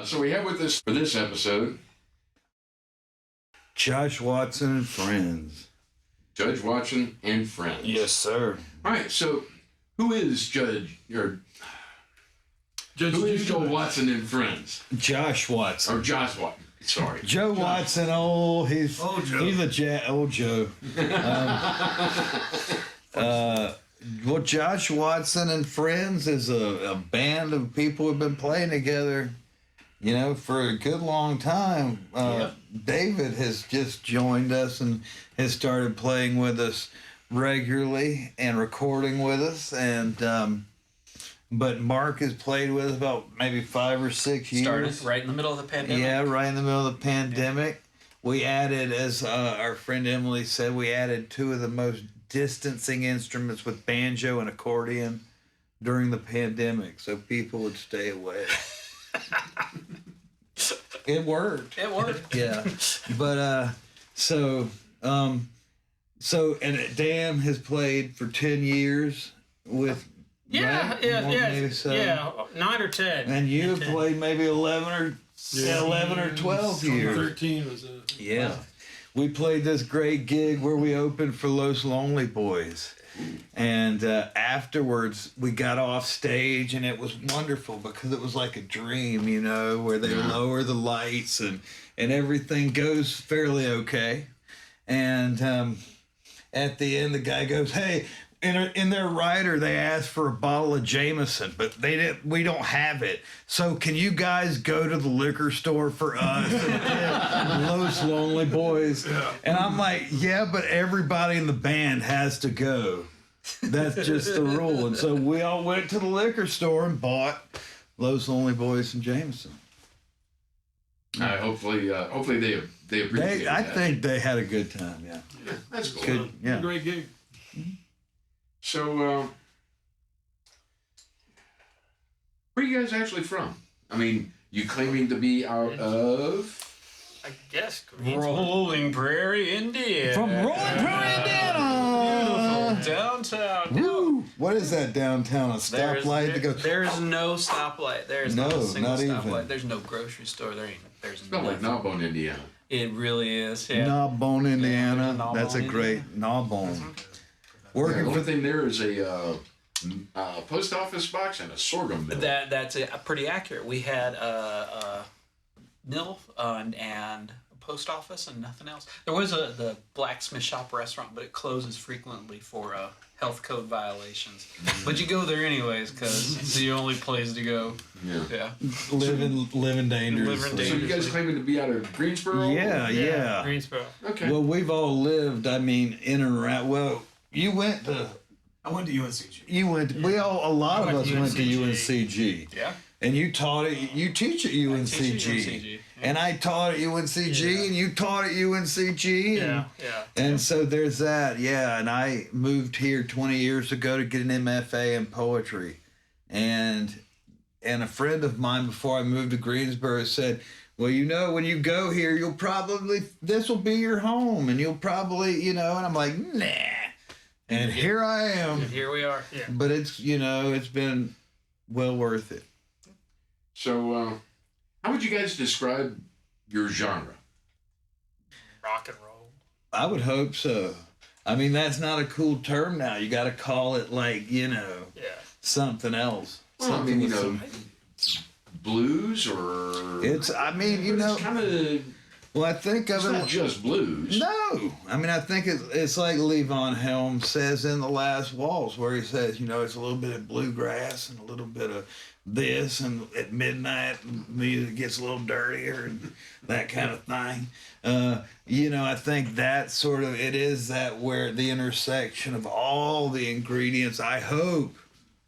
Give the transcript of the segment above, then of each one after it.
So we have with us for this episode Josh Watson and Friends. Judge Watson and Friends. Yes, sir. All right. So who is Joel Watson and Friends? Josh Watson. Or Josh Watson. Sorry. Joe Watson. Oh, he's old Joe. Well, Josh Watson and Friends is a band of people who've been playing together, for a good long time. David has just joined us and has started playing with us regularly and recording with us. But Mark has played with us about maybe 5 or 6 years. Started right in the middle of the pandemic. Yeah, right in the middle of the pandemic. We added, as our friend Emily said, we added 2 of the most distancing instruments with banjo and accordion during the pandemic so people would stay away. It worked. Yeah. But and Dan has played for 10 years with 9 or 10. and you have played maybe 11 or 12 years. 13 was it? Yeah. We played this great gig where we opened for Los Lonely Boys. And afterwards, we got off stage, and it was wonderful because it was like a dream, where they lower the lights and everything goes fairly okay. And at the end, the guy goes, "Hey," in their rider, they asked for a bottle of Jameson, but we don't have it. So can you guys go to the liquor store for us and Los Lonely Boys? Yeah. And I'm like, yeah, but everybody in the band has to go. That's just the rule. And so we all went to the liquor store and bought Los Lonely Boys and Jameson. Hopefully they appreciate I that. think they had a good time. Yeah, that's cool. Good. Yeah, Great gig. So, where are you guys actually from? I mean, you claiming to be out of? I guess Rolling Prairie, Indiana. From Rolling Prairie, Indiana. Beautiful downtown. Woo! What is that downtown? A stoplight to go? There's no stoplight. There's No, not a single not stoplight. even. There's no grocery store. There's Spelled like nothing. Gnawbone, Indiana. It really is. Yeah. Gnawbone, Indiana. Gnawbone, That's a Indiana. great Gnawbone. The Working only for thing there is a post office box and a sorghum mill. That's pretty accurate. We had a mill and a post office and nothing else. There was the blacksmith shop restaurant, but it closes frequently for health code violations. But you go there anyways because it's the only place to go. Yeah. living dangerous. Living So you guys claiming to be out of Greensboro? Yeah. Greensboro. Okay. Well, we've all lived. I mean, in and around. Well, you went to. I went to UNCG. You went. A lot of us went to UNCG. Yeah. And you taught it. You teach at UNCG. teach at UNCG, yeah. And I taught at UNCG, and you taught at UNCG. Yeah. And so there's that, yeah. And I moved here 20 years ago to get an MFA in poetry. And a friend of mine before I moved to Greensboro said, well, when you go here, this will be your home. And you'll probably, and I'm like, nah. And here I am. And here we are. Yeah. But it's, it's been well worth it. So, how would you guys describe your genre? Rock and roll. I would hope so. I mean, that's not a cool term now. You got to call it something else. Well, I mean, blues or It's kind of. Well, I think of it's it. not just blues. No, I mean, I think it's like Levon Helm says in The Last Waltz, where he says, it's a little bit of bluegrass and a little bit of this, and at midnight, music gets a little dirtier and that kind of thing. I think that sort of it is that where the intersection of all the ingredients, I hope,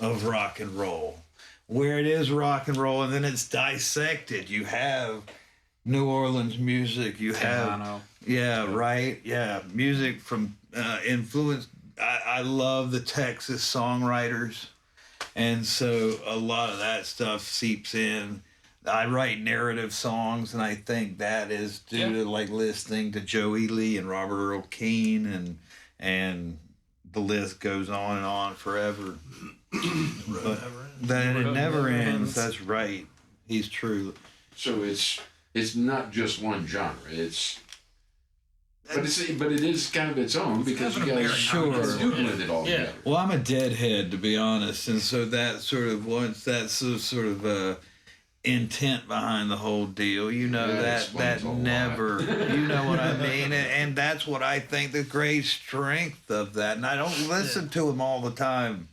of rock and roll, where it is rock and roll, and then it's dissected. You have New Orleans music. You have, music from influence. I love the Texas songwriters, and so a lot of that stuff seeps in. I write narrative songs, and I think that is due to listening to Joe Ely and Robert Earl Keen, and the list goes on and on forever. But it never ends. That's right. He's true. So it's not just one genre. But it is kind of its own because you guys do blend it all together. Well, I'm a deadhead, to be honest, and so that sort of intent behind the whole deal. You know, that never, you know what I mean? And that's what I think the great strength of that. And I don't listen to him all the time,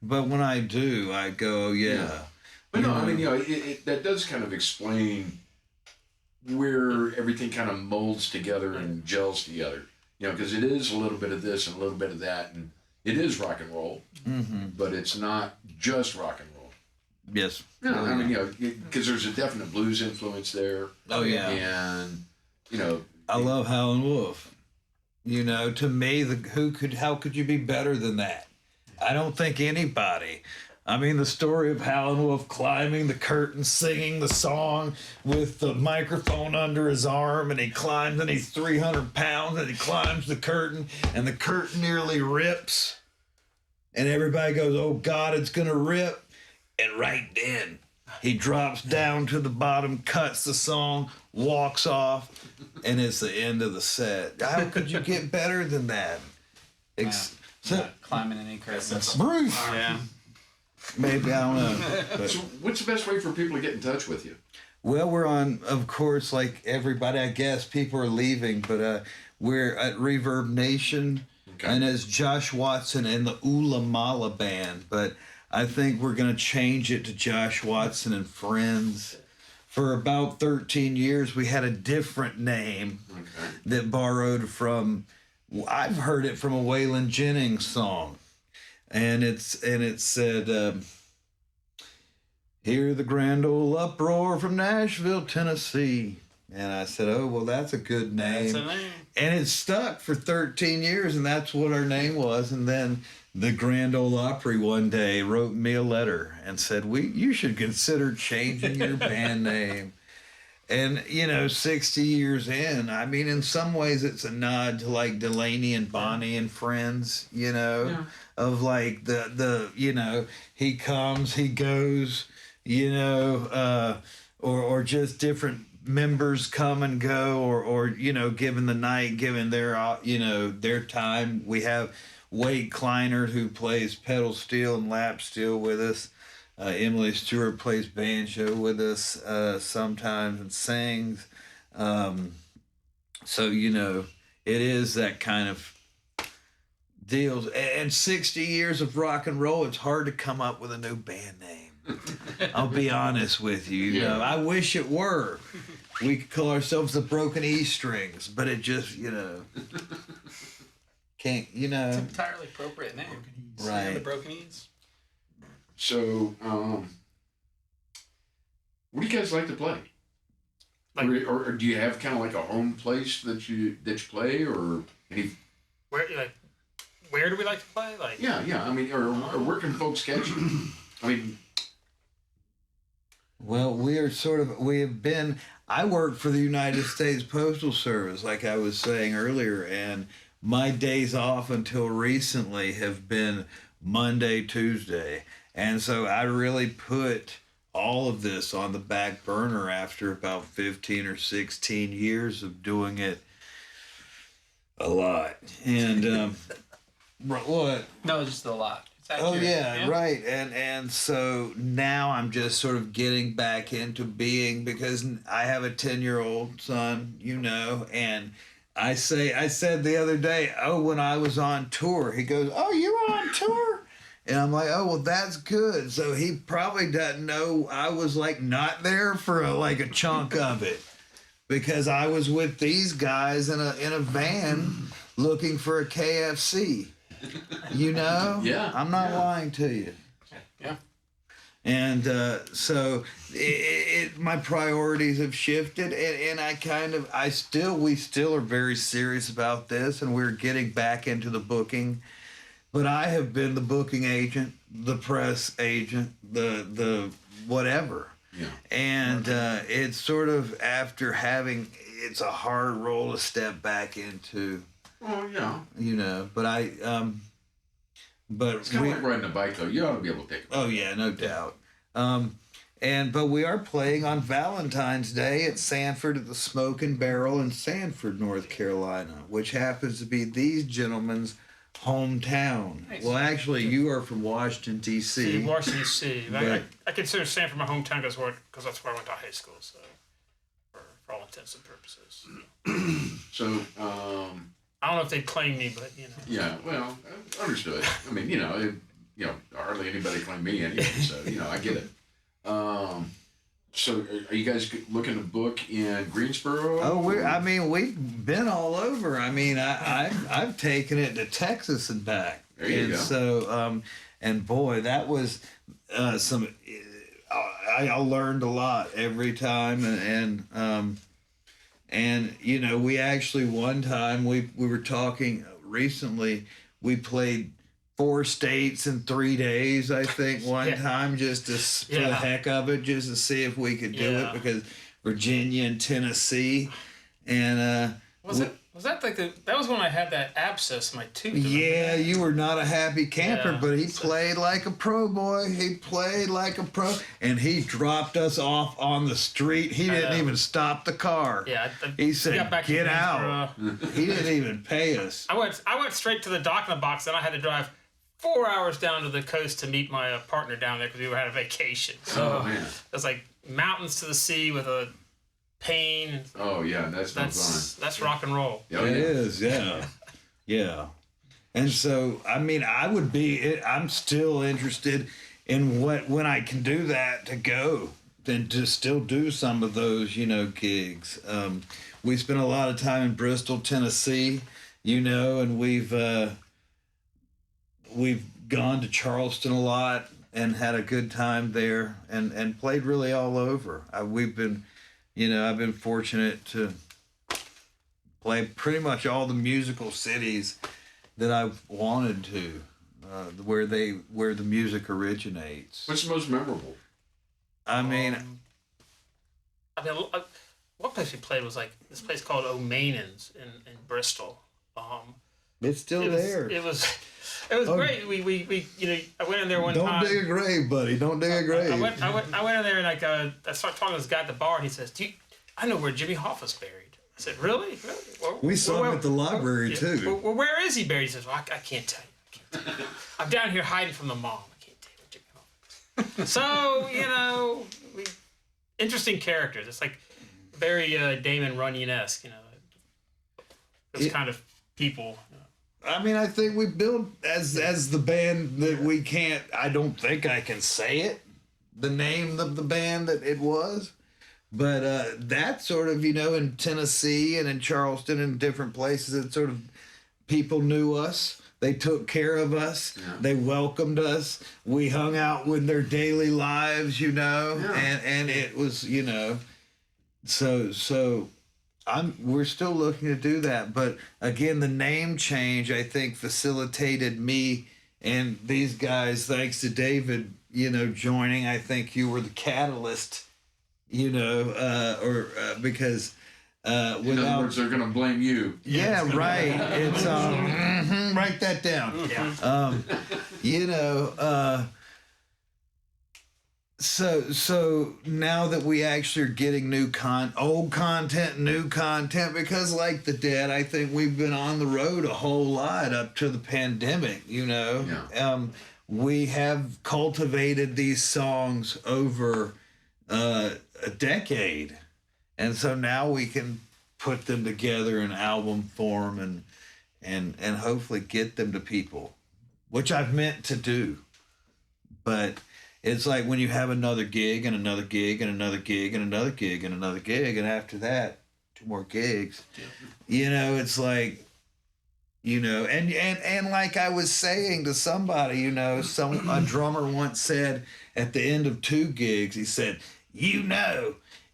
but when I do, I go, yeah. But no, I mean, that does kind of explain where everything kind of molds together and gels together. Because it is a little bit of this and a little bit of that, and it is rock and roll, but it's not just rock and roll. Yes. No, I mean, because there's a definite blues influence there. Oh, yeah. And, I love Howlin' Wolf. To me, how could you be better than that? I don't think anybody. I mean, the story of Howlin' Wolf climbing the curtain, singing the song with the microphone under his arm, and he climbs, and he's 300 pounds, and he climbs the curtain, and the curtain nearly rips, and everybody goes, oh, God, it's going to rip. And right then, he drops down to the bottom, cuts the song, walks off, and it's the end of the set. How could you get better than that? Climbing any curtain. Bruce. Yeah. Maybe, I don't know. But, so what's the best way for people to get in touch with you? well, we're on, of course, like everybody, I guess, people are leaving, but we're at Reverb Nation, and as Josh Watson and the Oola Mala Band, but I think we're going to change it to Josh Watson and Friends. For about 13 years, we had a different name that borrowed from, I've heard it from a Waylon Jennings song. And it said, hear the grand old uproar from Nashville, Tennessee. And I said, oh, well, that's a good name. That's a name. And it stuck for 13 years, and that's what our name was. And then the Grand Ole Opry one day wrote me a letter and said, you should consider changing your band name. And, 60 years in, I mean, in some ways it's a nod to like Delaney and Bonnie and Friends, of like the he comes, he goes, or just different members come and go, or given the night, given their, their time. We have Wade Kleiner, who plays pedal steel and lap steel with us. Emily Stewart plays banjo with us sometimes and sings. So, it is that kind of deals. And 60 years of rock and roll, it's hard to come up with a new band name. I'll be honest with you. I wish it were. We could call ourselves the Broken E Strings, but it just, can't, It's an entirely appropriate name. Right. The Broken E's. So, what do you guys like to play? Or do you have kind of like a home place that you play, or any? Where do we like to play? Yeah. I mean, or where can folks catch you? I mean, well, I work for the United States Postal Service, like I was saying earlier, and my days off until recently have been Monday, Tuesday. And so I really put all of this on the back burner after about 15 or 16 years of doing it a lot. And what? No, just a lot. It's Oh accurate. yeah, right. And so now I'm just sort of getting back into being, because I have a 10-year-old son, and I said the other day, when I was on tour, he goes, oh, you were on tour? And I'm like, oh, well, that's good. So he probably doesn't know I was like not there for a chunk of it, because I was with these guys in a van looking for a KFC. Yeah. I'm not lying to you. Yeah. And so my priorities have shifted, and we still are very serious about this, and we're getting back into the booking. But I have been the booking agent, the press agent, the whatever. Yeah. And it's sort of it's a hard role to step back into. Oh yeah. But It's kind of like riding a bike, though. You ought to be able to take it. Oh yeah, no doubt. But we are playing on Valentine's Day at Sanford at the Smoke and Barrel in Sanford, North Carolina, which happens to be these gentlemen's hometown. Nice. Well, actually, you are from Washington, D.C. Washington D.C. But- I consider Sanford my hometown because that's where I went to high school. So, for all intents and purposes, So, I don't know if they'd claim me, but yeah, well, understood. I mean, hardly anybody claimed me anyway, so, I get it. So are you guys looking to book in Greensboro? Oh, we've been all over. I mean, I've taken it to Texas and back. There you go. So, and boy, that was I learned a lot every time, and we actually one time we were talking recently. We played 4 states in 3 days, I think, one time, just for the heck of it, just to see if we could do it, because Virginia and Tennessee, and was that that was when I had that abscess in my tooth? yeah, you were not a happy camper, Yeah. but he played like a pro, boy. He played like a pro, and he dropped us off on the street. He didn't even stop the car. Yeah, He said, got back to "Get out." Greensboro. He didn't even pay us. I went straight to the dock in the box, then I had to drive 4 hours down to the coast to meet my partner down there because we were at a vacation. So Oh, man. it was like mountains to the sea with a pain. Oh, yeah, that's not That's rock and roll. fun. Oh, It yeah. is, yeah, yeah. And so, I mean, I'm still interested in when I can do that to go, then to still do some of those, gigs. We spent a lot of time in Bristol, Tennessee, and we've gone to Charleston a lot and had a good time there, and played really all over. I've been fortunate to play pretty much all the musical cities that I've wanted to, where the music originates. What's the most memorable? I mean, One place we played was like this place called O'Mainan's in Bristol. it's still there. It was great. We I went in there one Don't time. dig a grave, buddy. Don't dig a grave. I went in there and I started talking to this guy at the bar and he says, I know where Jimmy Hoffa's buried. I said, really? We saw him at the library, too. Well, where is he buried? He says, well, I can't tell you. I'm down here hiding from the mom. I can't tell you where Jimmy Hoffa is. So, interesting characters. It's like very Damon Runyon-esque, those kind of people. I mean, I think we built as the band that we can't. I don't think I can say it, the name of the band that it was, but that sort of in Tennessee and in Charleston and different places, it sort of people knew us. They took care of us. Yeah. They welcomed us. We hung out with their daily lives, and it was so. We're still looking to do that, but again, the name change I think facilitated me and these guys. Thanks to David, joining. I think you were the catalyst, because In other words, they're going to blame you. Yeah, right. It's write that down. Yeah. So now that we actually are getting old content, new content, because like the Dead, I think we've been on the road a whole lot up to the pandemic, Yeah. We have cultivated these songs over a decade. And so now we can put them together in album form and hopefully get them to people, which I've meant to do. But it's like when you have another gig and another gig and another gig and another gig and another gig, and after that, 2 more gigs. It's like, and like I was saying to somebody, a drummer once said at the end of 2 gigs, he said,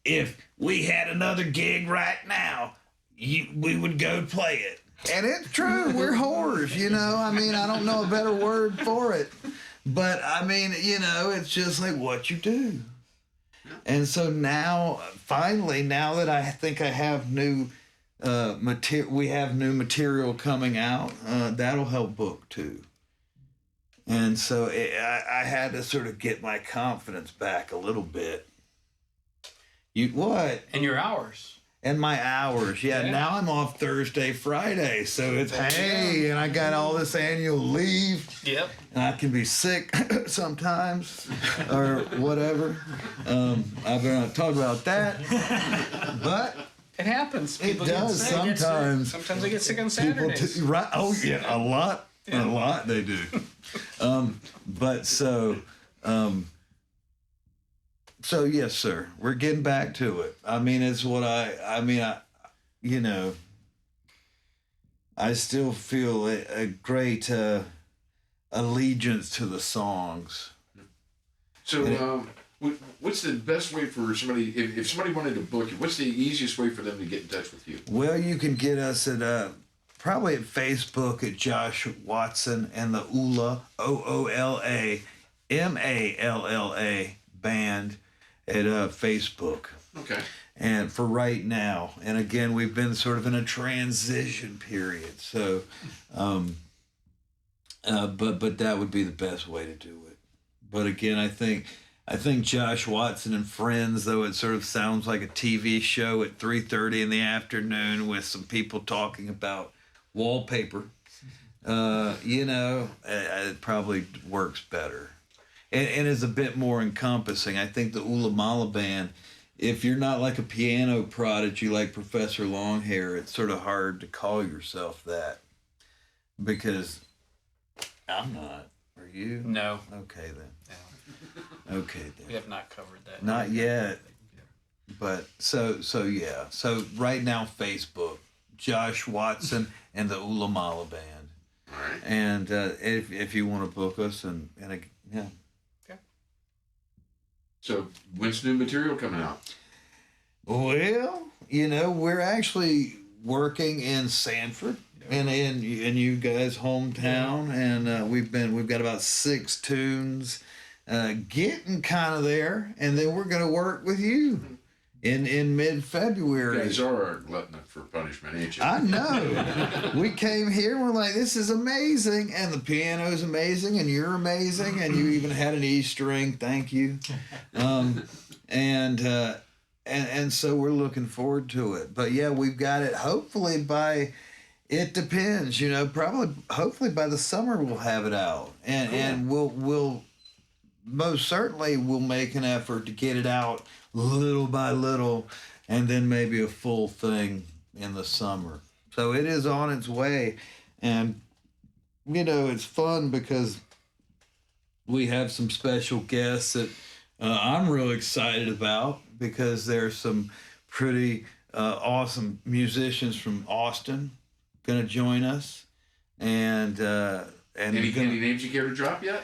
if we had another gig right now, we would go play it. And it's true. We're whores, I mean, I don't know a better word for it. But, I mean, it's just like what you do. And so now, finally, now that I think I have new we have new material coming out, that'll help book too. And so I had to sort of get my confidence back a little bit. You what? And your hours. And my hours. Yeah, Yeah. now I'm off Thursday, Friday. So it's, There you hey, and I got all this annual leave. Yep. And I can be sick sometimes or whatever. I'm not talk about that. But It happens. it People get does sick. sometimes. Sometimes they get sick on People Saturdays. right? Oh yeah, a lot. A lot they do. But so yes, sir. We're getting back to it. I mean, it's what I you know, I still feel a great allegiance to the songs. So, what's the best way for somebody, if somebody wanted to book you, what's the easiest way for them to get in touch with you? Well, you can get us at probably at Facebook at Josh Watson and the Oola, OOLA, band at Facebook. Okay. And for right now, and again, we've been sort of in a transition period. So, but that would be the best way to do it. But again, I think Josh Watson and Friends, though it sort of sounds like a TV show at 3:30 in the afternoon with some people talking about wallpaper, it probably works better. And is a bit more encompassing. I think the Oola Mala band, if you're not like a piano prodigy like Professor Longhair, it's sort of hard to call yourself that. Because I'm not. Are you? No. Okay then. No. Okay We then. have not covered that. Not yet. But so yeah. So right now Facebook, Josh Watson and the Oola Mala band. All right. And if you want to book us and yeah. So, when's new material coming out? Well, we're actually working in Sanford and in you guys' hometown, and we've got about 6 tunes, getting kind of there, and then we're gonna work with you in mid-February. You guys are a glutton for punishment, ain't you? I know. We came here and we're like, this is amazing. And the piano's amazing and you're amazing. And you even had an E string. Thank you. And so we're looking forward to it. But yeah, we've got it hopefully it depends, hopefully by the summer we'll have it out. And we'll most certainly we'll make an effort to get it out little by little, and then maybe a full thing in the summer. So it is on its way, and it's fun because we have some special guests that I'm really excited about, because there's some pretty awesome musicians from Austin gonna join us, and Any names you care to drop yet?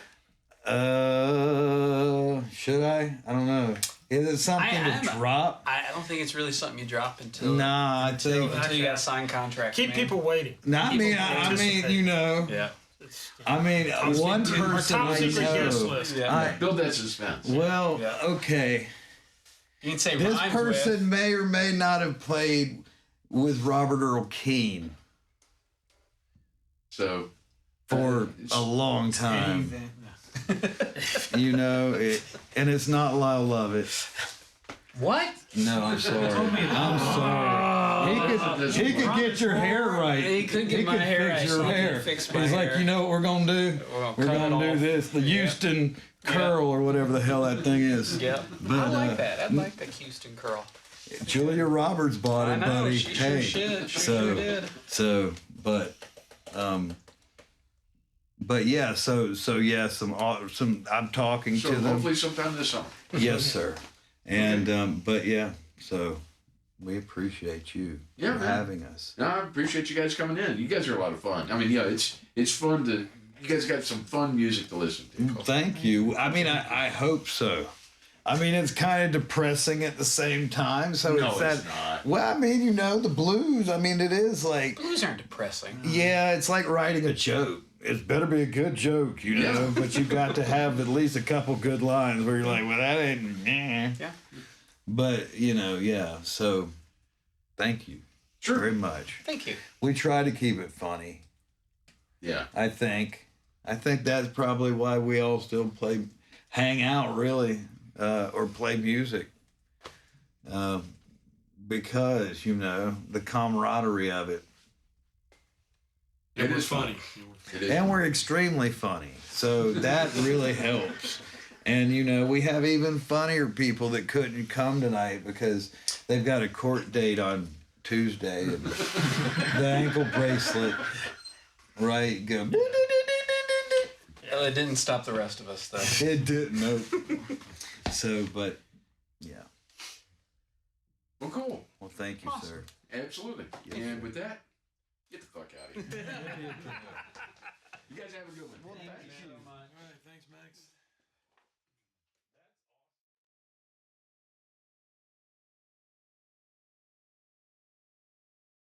should I? I don't know. Is it something to drop? I don't think it's really something you drop until Nah, I think. until you got a signed contract. Keep people waiting. No, I mean, Yeah. I mean, one Our person top I secret guest know. list. Yeah. Build that suspense. Well, Yeah. okay. You can say This rhymes person with. may or may not have played with Robert Earl Keen So, for a long time. And it's not Lyle Lovett. What? No, I'm sorry. I'm sorry. He could get your hair right. He could get my hair right. Fix your So he hair. can fix my He's like, hair. you know what we're gonna do? We're gonna cut it do off. this. The Houston curl or whatever the hell that thing is. Yeah. But, I like that. I like the Houston curl. Julia Roberts bought I it, know. buddy. She sure should. She sure did. But yeah, so yeah, some I'm talking so to them. hopefully sometime this summer. Yes, sir. And but yeah, so we appreciate you Yeah, for man. having us. No, I appreciate you guys coming in. You guys are a lot of fun. I mean, yeah, it's fun to. You guys got some fun music to listen to. Thank you. I mean, I hope so. I mean, it's kind of depressing at the same time. So No, it's that. it's not. Well, I mean, the blues. I mean, it is like. Blues aren't depressing. Yeah, it's like writing a joke. It better be a good joke, Yeah. but you got to have at least a couple good lines where you're like, well, that ain't. Yeah. But yeah. So, thank you Sure. very much. Thank you. We try to keep it funny. Yeah. I think. I think that's probably why we all still hang out really, or play music. Because, you know, the camaraderie of it. It was funny. It is. And we're extremely funny. So that really helps. And, you know, we have even funnier people that couldn't come tonight because they've got a court date on Tuesday. And the ankle bracelet, right? Go. Well, it didn't stop the rest of us, though. It didn't. Nope. So, but, yeah. Well, cool. Well, thank you, Awesome. sir. Absolutely. And with that, get the fuck out of here. You guys have a good one. Thank you so much. All right, thanks, Max.